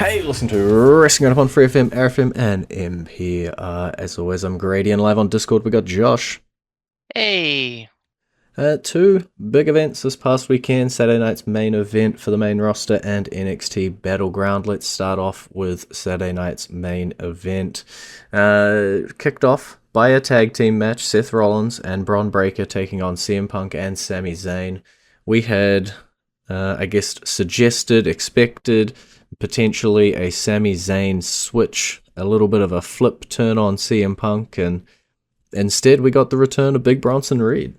Hey, listen to Wrestling Up on FreeFM, ArrowFM, and MPR. As always, I'm Grady, and live on Discord we got Josh. Hey. Two big events this past weekend. Saturday night's main event for the main roster and NXT Battleground. Let's start off with Saturday night's main event. Kicked off by a tag team match, Seth Rollins and Bron Breakker taking on CM Punk and Sami Zayn. We had, suggested, expected, potentially a Sami Zayn switch, a little bit of a flip turn on CM Punk, and instead we got the return of Big Bronson Reed.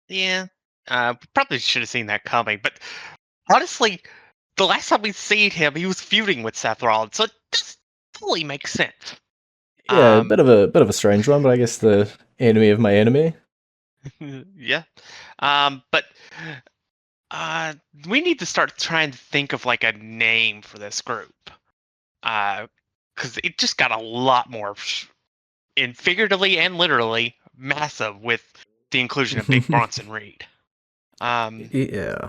Yeah. Probably should have seen that coming, but honestly, the last time we seen him, he was feuding with Seth Rollins, so it just totally makes sense. Yeah, a bit of a strange one, but I guess the enemy of my enemy. Yeah. But we need to start trying to think of like a name for this group. Because it just got a lot more, in figuratively and literally, massive with the inclusion of Big Bronson Reed. Yeah.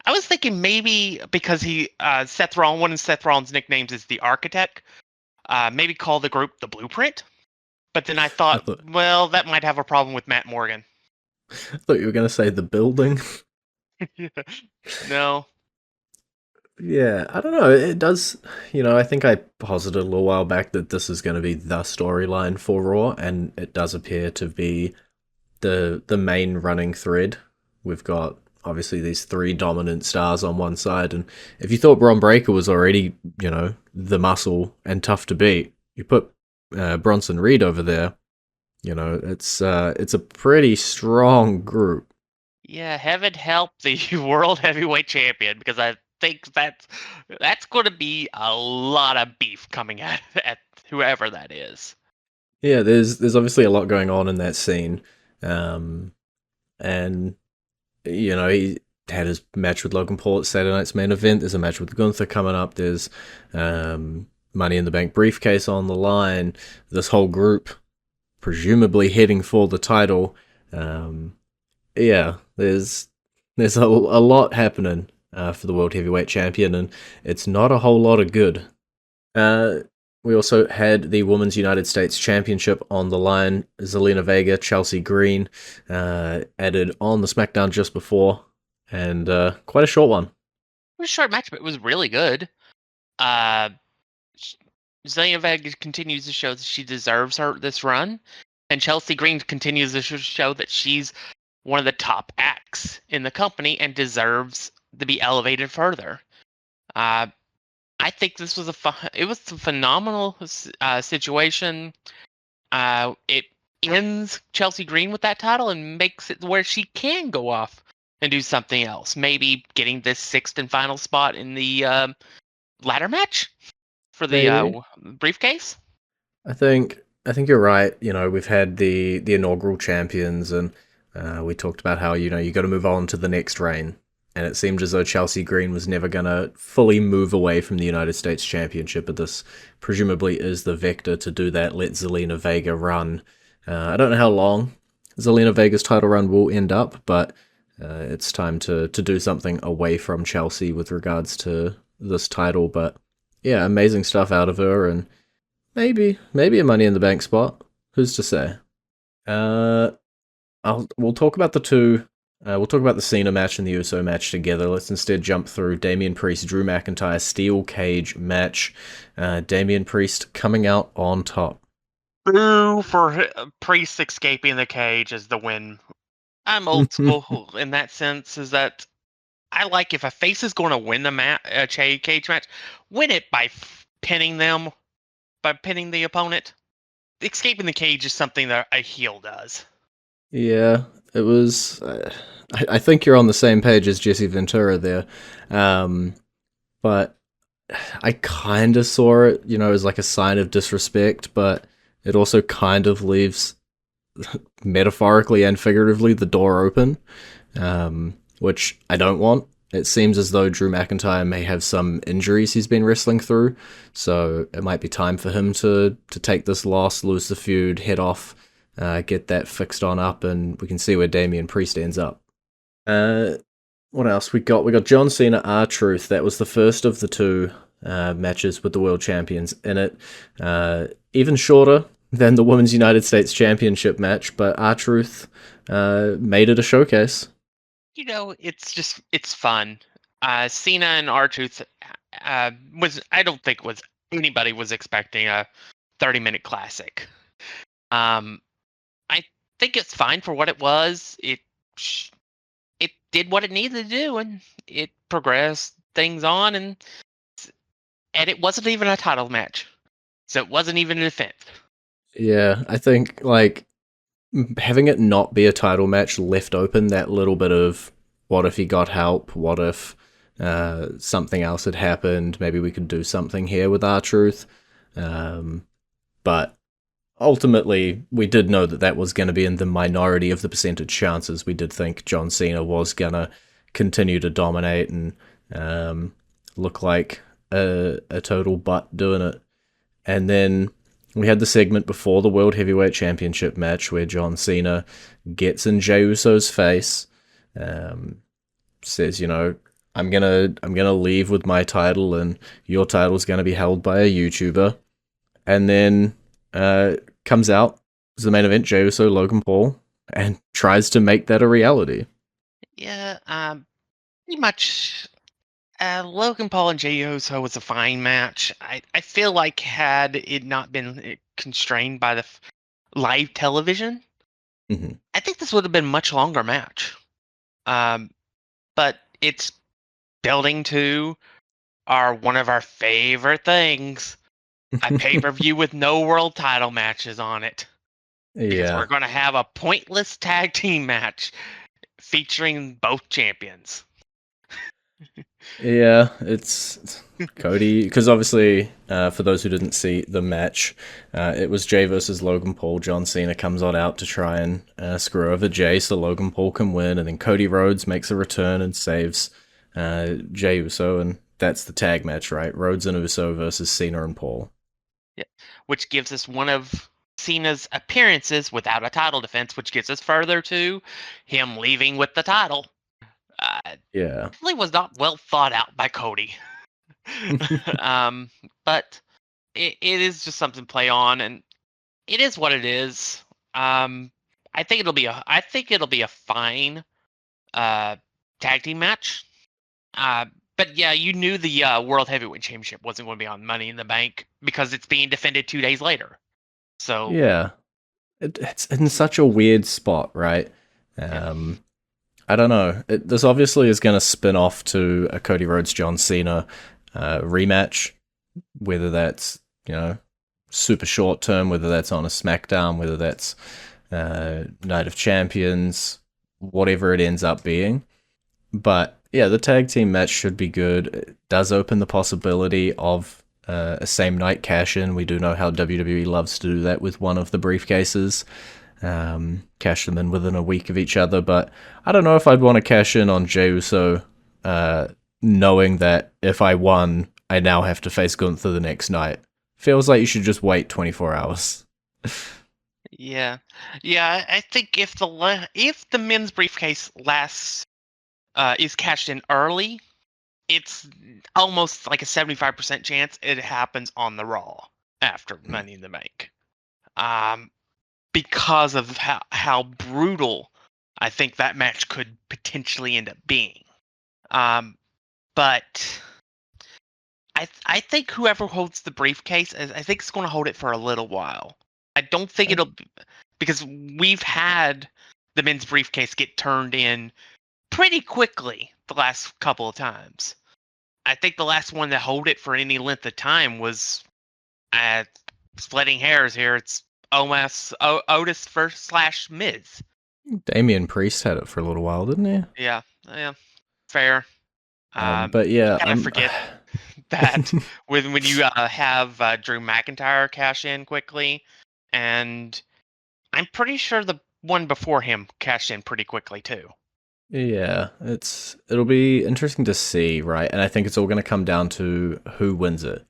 I was thinking maybe because one of Seth Rollins' nicknames is the Architect, maybe call the group the Blueprint. But then I thought, well, that might have a problem with Matt Morgan. I thought you were going to say the building. No. Yeah, I don't know. It does, I think I posited a little while back that this is going to be the storyline for Raw, and it does appear to be the main running thread. We've got obviously these three dominant stars on one side, and if you thought Bron Breakker was already, the muscle and tough to beat, you put Bronson Reed over there. It's a pretty strong group. Yeah, heaven help the World Heavyweight Champion, because I think that's going to be a lot of beef coming at whoever that is. Yeah, there's obviously a lot going on in that scene, and he had his match with Logan Paul at Saturday night's main event. There's a match with Gunther coming up. There's Money in the Bank briefcase on the line. This whole group presumably heading for the title. Yeah, there's a lot happening for the World Heavyweight Champion, and it's not a whole lot of good. We also had the Women's United States Championship on the line. Zelina Vega, Chelsea Green added on the SmackDown just before, and quite a short one. It was a short match, but it was really good. Zelina Vega continues to show that she deserves this run, and Chelsea Green continues to show that she's one of the top acts in the company and deserves to be elevated further. I think this was a phenomenal situation. It ends Chelsea Green with that title and makes it where she can go off and do something else. Maybe getting this sixth and final spot in the ladder match for the briefcase. I think you're right. We've had the inaugural champions, and we talked about how you got to move on to the next reign. And it seemed as though Chelsea Green was never going to fully move away from the United States Championship, but this presumably is the vector to do that. Let Zelina Vega run. I don't know how long Zelina Vega's title run will end up, but it's time to do something away from Chelsea with regards to this title. But yeah, amazing stuff out of her, and maybe a Money in the Bank spot. Who's to say? We'll talk about the two. We'll talk about the Cena match and the Uso match together. Let's instead jump through Damian Priest, Drew McIntyre steel cage match. Damian Priest coming out on top. Boo for Priest escaping the cage as the win. I'm old school in that sense, is that I like if a face is going to win a cage match, win it by pinning the opponent. Escaping the cage is something that a heel does. Yeah, it was. I think you're on the same page as Jesse Ventura there, but I kind of saw it, as like a sign of disrespect, but it also kind of leaves, metaphorically and figuratively, the door open, which I don't want. It seems as though Drew McIntyre may have some injuries he's been wrestling through, so it might be time for him to take this loss, lose the feud, head off. Get that fixed on up, and we can see where Damian Priest ends up. What else we got? We got John Cena, R-Truth. That was the first of the two matches with the world champions in it. Even shorter than the Women's United States Championship match, but R-Truth made it a showcase. It's fun. Cena and R-Truth I don't think was anybody was expecting a 30-minute classic. I think it's fine for what it was. It did what it needed to do, and it progressed things on, and it wasn't even a title match, so it wasn't even an defense. Yeah, I think like having it not be a title match left open that little bit of what if he got help, what if something else had happened, maybe we could do something here with R-Truth. But ultimately, we did know that that was going to be in the minority of the percentage chances. We did think John Cena was going to continue to dominate and look like a total butt doing it. And then we had the segment before the World Heavyweight Championship match where John Cena gets in Jey Uso's face, says, I'm gonna leave with my title, and your title's gonna be held by a YouTuber. And then comes out as the main event, Jey Uso, Logan Paul, and tries to make that a reality. Yeah, pretty much. Logan Paul and Jey Uso was a fine match. I feel like had it not been constrained by the live television, I think this would have been a much longer match. But it's building to one of our favorite things, a pay-per-view with no world title matches on it. Because we're going to have a pointless tag team match featuring both champions. Yeah, it's Cody, because obviously, for those who didn't see the match, it was Jey versus Logan Paul. John Cena comes on out to try and screw over Jey so Logan Paul can win, and then Cody Rhodes makes a return and saves Jey Uso, and that's the tag match, right? Rhodes and Uso versus Cena and Paul. Yeah, which gives us one of Cena's appearances without a title defense, which gets us further to him leaving with the title. Yeah. Really was not well thought out by Cody. But it is just something to play on, and it is what it is. I think it'll be a fine tag team match. But yeah, you knew the World Heavyweight Championship wasn't going to be on Money in the Bank because it's being defended 2 days later. So yeah, it's in such a weird spot, right? I don't know. This obviously is going to spin off to a Cody Rhodes John Cena rematch, whether that's super short term, whether that's on a SmackDown, whether that's Night of Champions, whatever it ends up being. But yeah, the tag team match should be good. It does open the possibility of a same night cash in. We do know how WWE loves to do that with one of the briefcases. Cash them in within a week of each other, but I don't know if I'd want to cash in on Jey Uso, knowing that if I won, I now have to face Gunther the next night. Feels like you should just wait 24 hours. Yeah. I think if the men's briefcase is cashed in early, it's almost like a 75% chance it happens on the Raw after Money in the Bank. Because of how brutal I think that match could potentially end up being. But I think whoever holds the briefcase, I think it's going to hold it for a little while. I don't think it'll because we've had the men's briefcase get turned in pretty quickly the last couple of times. I think the last one to hold it for any length of time was splitting hairs here. It's Otis / Miz. Damian Priest had it for a little while, didn't he? Yeah, fair. But yeah, I forget that when you have Drew McIntyre cash in quickly, and I'm pretty sure the one before him cashed in pretty quickly too. Yeah, it'll be interesting to see, right? And I think it's all going to come down to who wins it.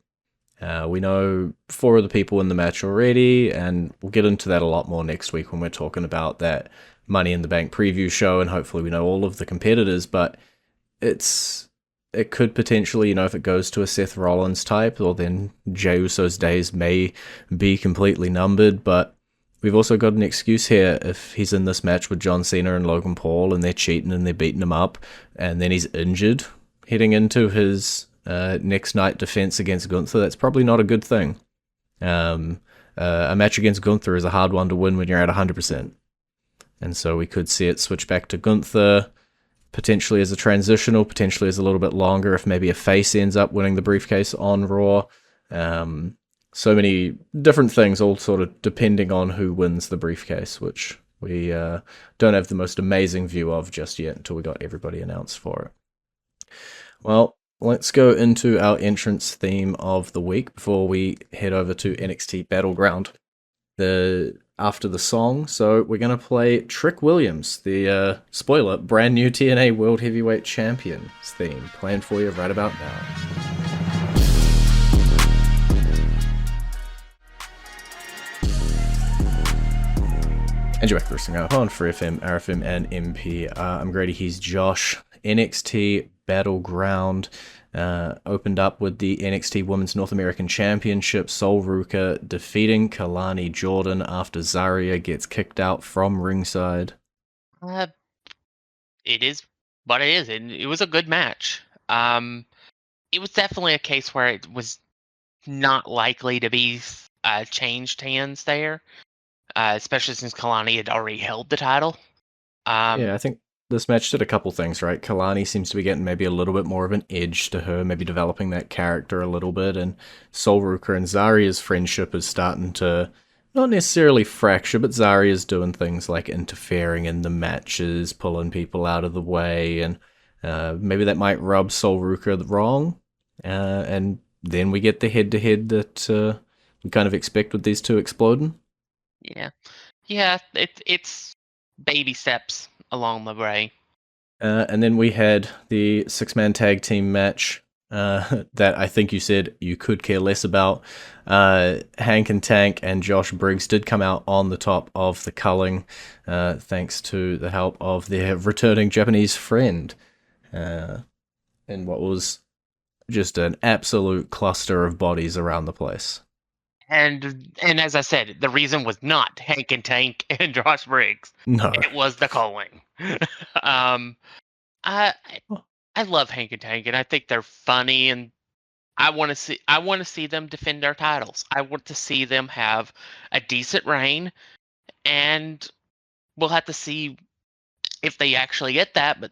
We know 4 of the people in the match already, and we'll get into that a lot more next week when we're talking about that Money in the Bank preview show, and hopefully we know all of the competitors, but it's it could potentially, if it goes to a Seth Rollins type, or then Jey Uso's days may be completely numbered. But we've also got an excuse here if he's in this match with John Cena and Logan Paul, and they're cheating and they're beating him up, and then he's injured heading into his next night defense against Gunther. That's probably not a good thing. A match against Gunther is a hard one to win when you're at 100%. And so we could see it switch back to Gunther, potentially as a transitional, potentially as a little bit longer if maybe a face ends up winning the briefcase on Raw. So many different things, all sort of depending on who wins the briefcase, which we don't have the most amazing view of just yet until we got everybody announced for it. Well, let's go into our entrance theme of the week before we head over to NXT Battleground. After the song, so we're going to play Trick Williams, the, spoiler, brand new TNA World Heavyweight Champion theme, playing for you right about now. And you're back listening up on FreeFM, ArrowFM, and MPR. I'm Grady, he's Josh. NXT Battleground opened up with the NXT Women's North American Championship. Sol Ruka defeating Kalani Jordan after Zarya gets kicked out from ringside. It is what it is. It was a good match. It was definitely a case where it was not likely to be changed hands there, especially since Kalani had already held the title. Yeah, I think this match did a couple things, right? Kalani seems to be getting maybe a little bit more of an edge to her, maybe developing that character a little bit, and Sol Ruka and Zarya's friendship is starting to not necessarily fracture, but Zarya's doing things like interfering in the matches, pulling people out of the way, and maybe that might rub Sol Ruka wrong, and then we get the head-to-head that we kind of expect with these two exploding. Yeah, it's baby steps along the way. And then we had the six-man tag team match that I think you said you could care less about. Hank and Tank and Josh Briggs did come out on the top of the culling, thanks to the help of their returning Japanese friend. And what was just an absolute cluster of bodies around the place. And as I said, the reason was not Hank and Tank and Josh Briggs. No. It was the calling. I love Hank and Tank, and I think they're funny, and I want to see them defend their titles. I want to see them have a decent reign, and we'll have to see if they actually get that. But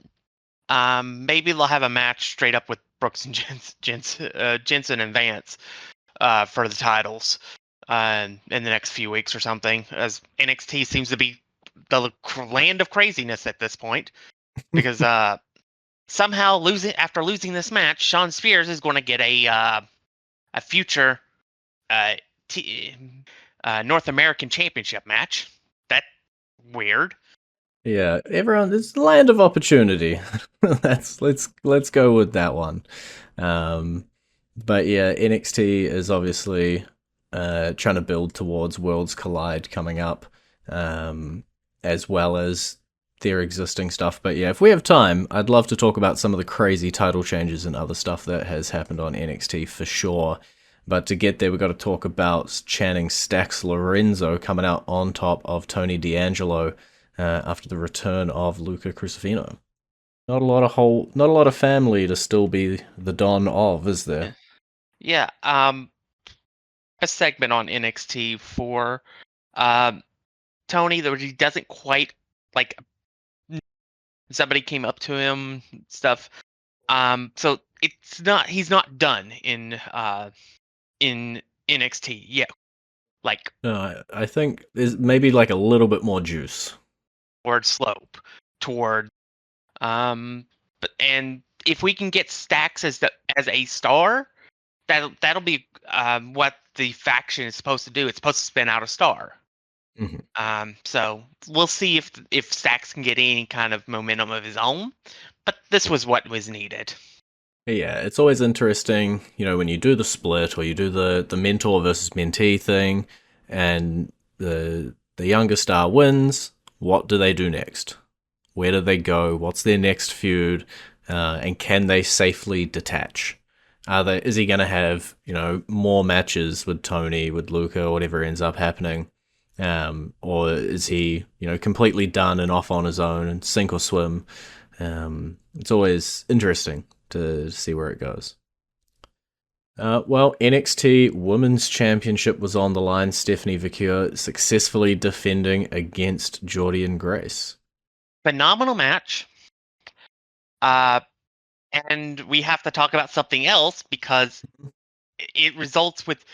maybe they'll have a match straight up with Brooks and Jensen and Vance for the titles in the next few weeks or something, as NXT seems to be the land of craziness at this point, because somehow after losing this match, Shawn Spears is going to get a future North American Championship match. That's weird. Yeah, everyone, it's the land of opportunity. let's go with that one. But yeah, NXT is obviously trying to build towards Worlds Collide coming up, as well as their existing stuff. But yeah, if we have time, I'd love to talk about some of the crazy title changes and other stuff that has happened on NXT for sure. But to get there, we've got to talk about Channing Stax Lorenzo coming out on top of Tony D'Angelo after the return of Luca Crucifino. Not a lot of family to still be the Don of, is there? Yeah. A segment on NXT for Tony that he doesn't quite like. Somebody came up to him, stuff. So he's not done in NXT yet. Like, I think there's maybe like a little bit more juice. Toward slope, toward but and if we can get Stax as a star, that'll be what the faction is supposed to do. It's supposed to spin out a star. Mm-hmm. So we'll see if Stax can get any kind of momentum of his own, but this was what was needed. Yeah, it's always interesting, when you do the split or you do the mentor versus mentee thing, and the younger star wins. What do they do next? Where do they go? What's their next feud? and can they safely detach? Is he going to have more matches with Tony, with Luca, or whatever ends up happening, or is he completely done and off on his own and sink or swim? It's always interesting to see where it goes. Well, NXT Women's Championship was on the line. Stephanie Vicure successfully defending against Jordan Grace. Phenomenal match. And we have to talk about something else because it results with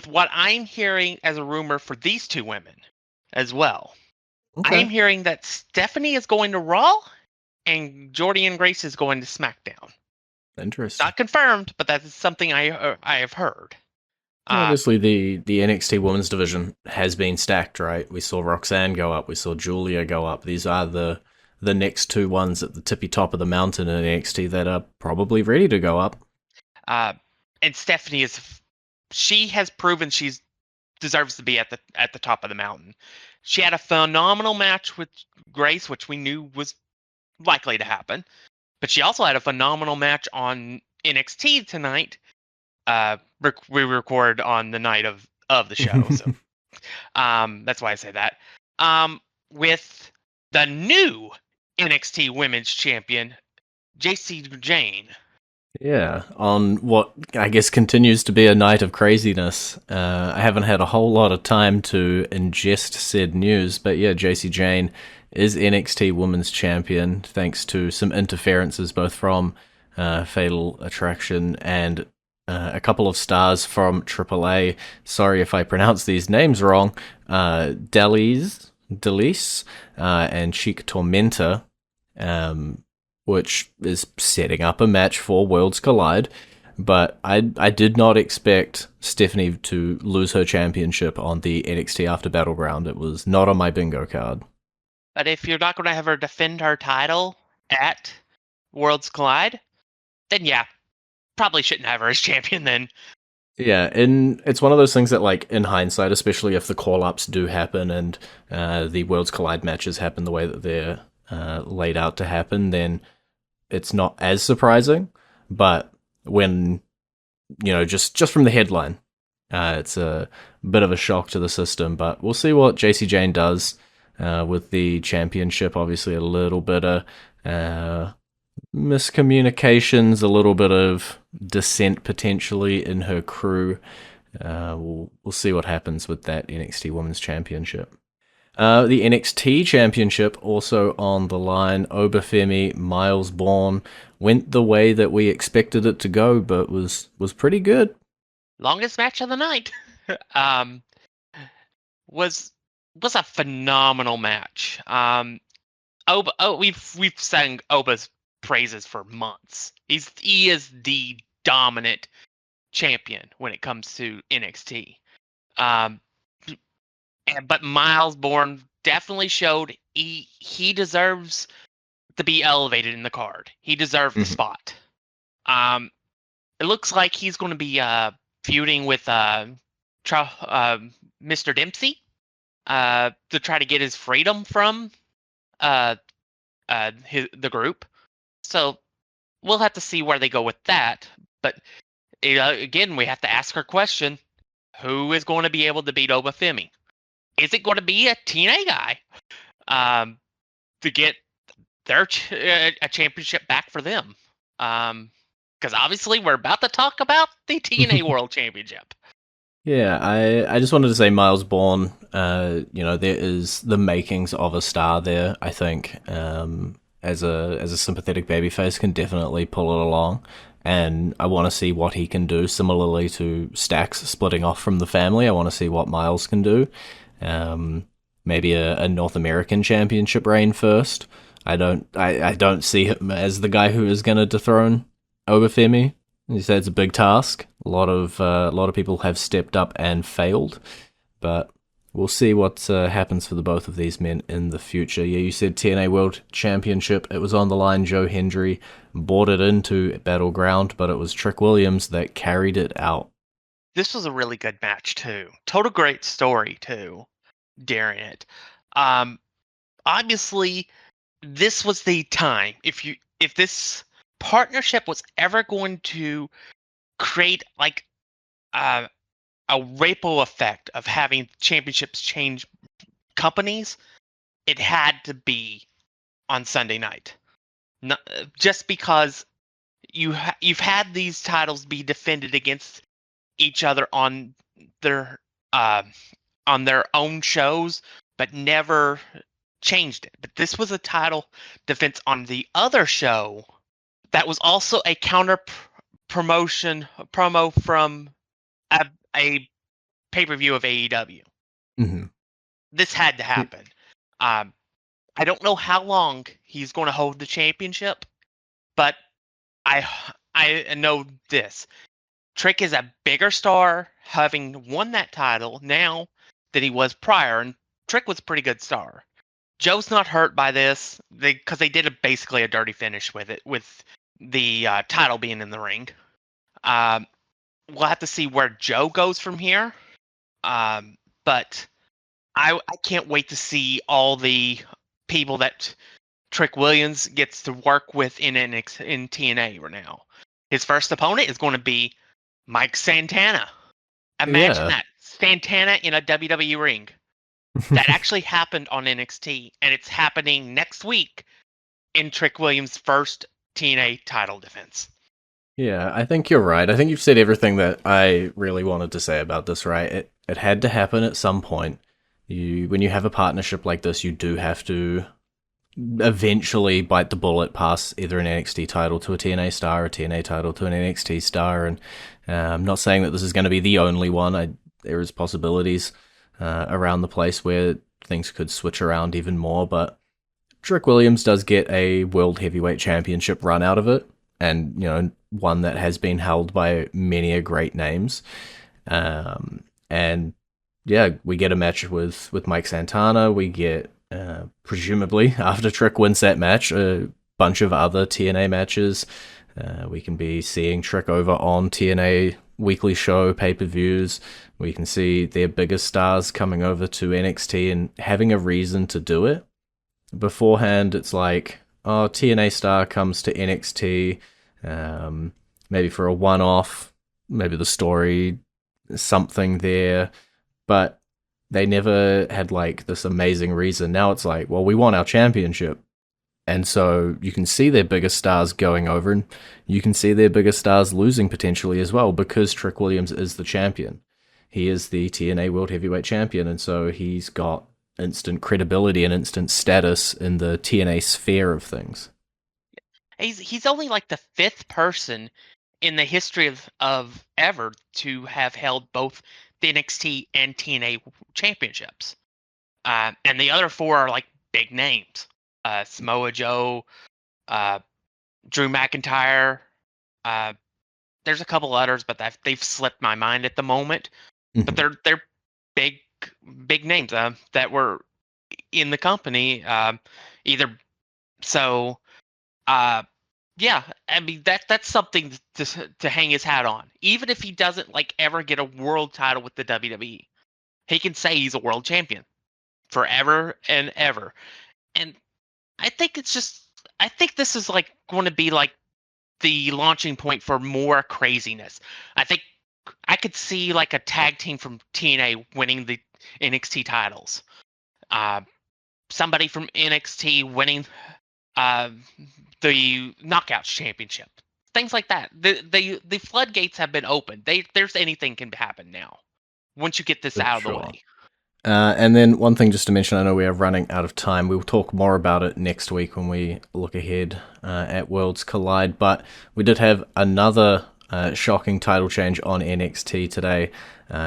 what I'm hearing as a rumor for these two women as well. I am Okay. hearing that Stephanie is going to Raw and Jordan Grace is going to SmackDown. Interesting. Not confirmed, but that is something I have heard. Obviously, the NXT Women's Division has been stacked, right? We saw Roxanne go up, we saw Julia go up. These are the next two ones at the tippy top of the mountain in NXT that are probably ready to go up. And Stephanie she has proven she's deserves to be at the top of the mountain. She had a phenomenal match with Grace, which we knew was likely to happen. But she also had a phenomenal match on NXT tonight. We record on the night of the show, so that's why I say that. With the new NXT Women's Champion, Jacy Jayne. Yeah, on what I guess continues to be a night of craziness. I haven't had a whole lot of time to ingest said news, but yeah, Jacy Jayne is NXT Women's Champion thanks to some interferences both from Fatal Attraction and a couple of stars from AAA. Sorry if I pronounce these names wrong. Delis, and Chic Tormenta. Which is setting up a match for Worlds Collide. But I did not expect Stephanie to lose her championship on the NXT After Battleground. It was not on my bingo card. But if you're not going to have her defend her title at Worlds Collide, then yeah, probably shouldn't have her as champion then. Yeah, and it's one of those things that, like, in hindsight, especially if the call-ups do happen and the Worlds Collide matches happen the way that they're laid out to happen, then it's not as surprising. But when just from the headline, it's a bit of a shock to the system. But we'll see what Jacy Jayne does with the championship. Obviously, a little bit of miscommunications, a little bit of dissent potentially in her crew. We'll see what happens with that NXT Women's Championship. The NXT Championship also on the line. Obafemi, Miles Bourne went the way that we expected it to go, but was pretty good. Longest match of the night. Was a phenomenal match. We've sang Oba's praises for months. He is the dominant champion when it comes to NXT. But Miles Bourne definitely showed he deserves to be elevated in the card. He deserved the spot. It looks like he's going to be feuding with Mr. Dempsey to try to get his freedom from the group. So we'll have to see where they go with that. But again, we have to ask our question: who is going to be able to beat Obafemi? Is it going to be a TNA guy to get their a championship back for them? Because obviously we're about to talk about the TNA World Championship. Yeah, I just wanted to say Miles Bourne, there is the makings of a star there, I think. As a sympathetic babyface can definitely pull it along. And I want to see what he can do, similarly to Stax splitting off from the family. I want to see what Miles can do. Maybe a North American Championship reign first. I don't see him as the guy who is going to dethrone Obafemi. He said it's a big task. A lot of people have stepped up and failed, but we'll see what happens for the both of these men in the future. Yeah, you said TNA World Championship. It was on the line. Joe Hendry brought it into Battleground, but it was Trick Williams that carried it out. This was a really good match too. Total great story too during it. Obviously, this was the time. If this partnership was ever going to create like a ripple effect of having championships change companies, it had to be on Sunday night. Just because you've had these titles be defended against each other their uh, on their own shows, but never changed it. But this was a title defense on the other show that was also a counter promo from a pay-per-view of AEW. Mm-hmm. This had to happen. I don't know how long he's going to hold the championship, but I know this. Trick is a bigger star, having won that title now than he was prior, and Trick was a pretty good star. Joe's not hurt by this because they did basically a dirty finish with it, with the title being in the ring. We'll have to see where Joe goes from here, but I can't wait to see all the people that Trick Williams gets to work with in TNA right now. His first opponent is going to be Mike Santana. Imagine that. Santana in a WWE ring. That actually happened on NXT, and it's happening next week in Trick Williams' first TNA title defense. Yeah, I think you're right. I think you've said everything that I really wanted to say about this, right? It had to happen at some point. When you have a partnership like this, you do have to eventually bite the bullet, pass either an NXT title to a TNA star, or a TNA title to an NXT star. And I'm not saying that this is going to be the only one. There is possibilities around the place where things could switch around even more. But Trick Williams does get a World Heavyweight Championship run out of it, and one that has been held by many a great names. And yeah, we get a match with Mike Santana. We get presumably, after Trick wins that match, a bunch of other TNA matches. We can be seeing Trick over on TNA weekly show pay-per-views. We can see their biggest stars coming over to NXT and having a reason to do it. Beforehand, it's like, oh, TNA star comes to NXT, maybe for a one-off, maybe the story, something there, but they never had like this amazing reason. Now it's like, well, we want our championship. And so you can see their biggest stars going over, and you can see their biggest stars losing potentially as well, because Trick Williams is the champion. He is the TNA World Heavyweight Champion, and so he's got instant credibility and instant status in the TNA sphere of things. He's only like the fifth person in the history of ever to have held both the NXT and TNA championships. And the other four are like big names. Samoa Joe, Drew McIntyre. There's a couple others, but they've slipped my mind at the moment. Mm-hmm. But they're big names that were in the company. Yeah, I mean that's something to hang his hat on. Even if he doesn't like ever get a world title with the WWE, he can say he's a world champion forever and ever. And I think this is like going to be like the launching point for more craziness. I think I could see like a tag team from TNA winning the NXT titles. Somebody from NXT winning the Knockouts Championship. Things like that. The floodgates have been opened. There's anything can happen now once you get this out of the way. And then one thing just to mention, I know we are running out of time. We'll talk more about it next week when we look ahead at Worlds Collide. But we did have another shocking title change on NXT today.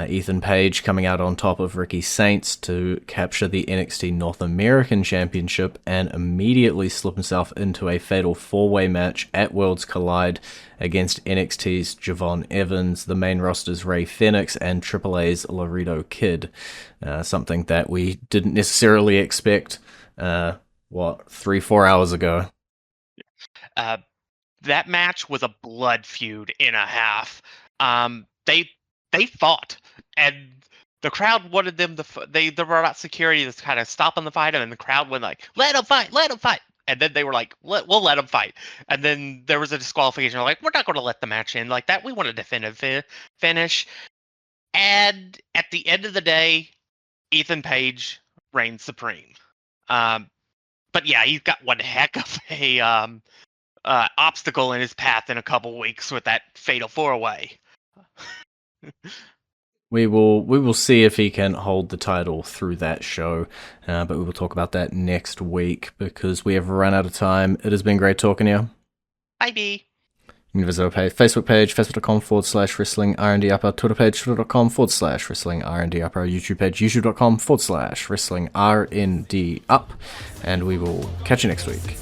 Ethan Page coming out on top of Ricky Saints to capture the NXT North American Championship and immediately slip himself into a fatal four-way match at Worlds Collide against NXT's Javon Evans, the main roster's Ray Phoenix, and AAA's Laredo Kid. Something that we didn't necessarily expect, 3-4 hours ago. That match was a blood feud and a half. They fought, and the crowd wanted them to. They brought out security to kind of stop on the fight, and the crowd went like, "Let them fight! Let them fight!" And then they were like, we'll let him fight. And then there was a disqualification. They're like, we're not going to let the match end like that. We want a definitive finish. And at the end of the day, Ethan Page reigns supreme. But yeah, he's got one heck of a obstacle in his path in a couple weeks with that fatal 4-way. We will see if he can hold the title through that show, but we will talk about that next week because we have run out of time. It has been great talking to you. Bye, B. You can visit our Facebook page, facebook.com/wrestling R&D up, our Twitter page, twitter.com/wrestling R&D up, our YouTube page, youtube.com/wrestling R&D up, and we will catch you next week.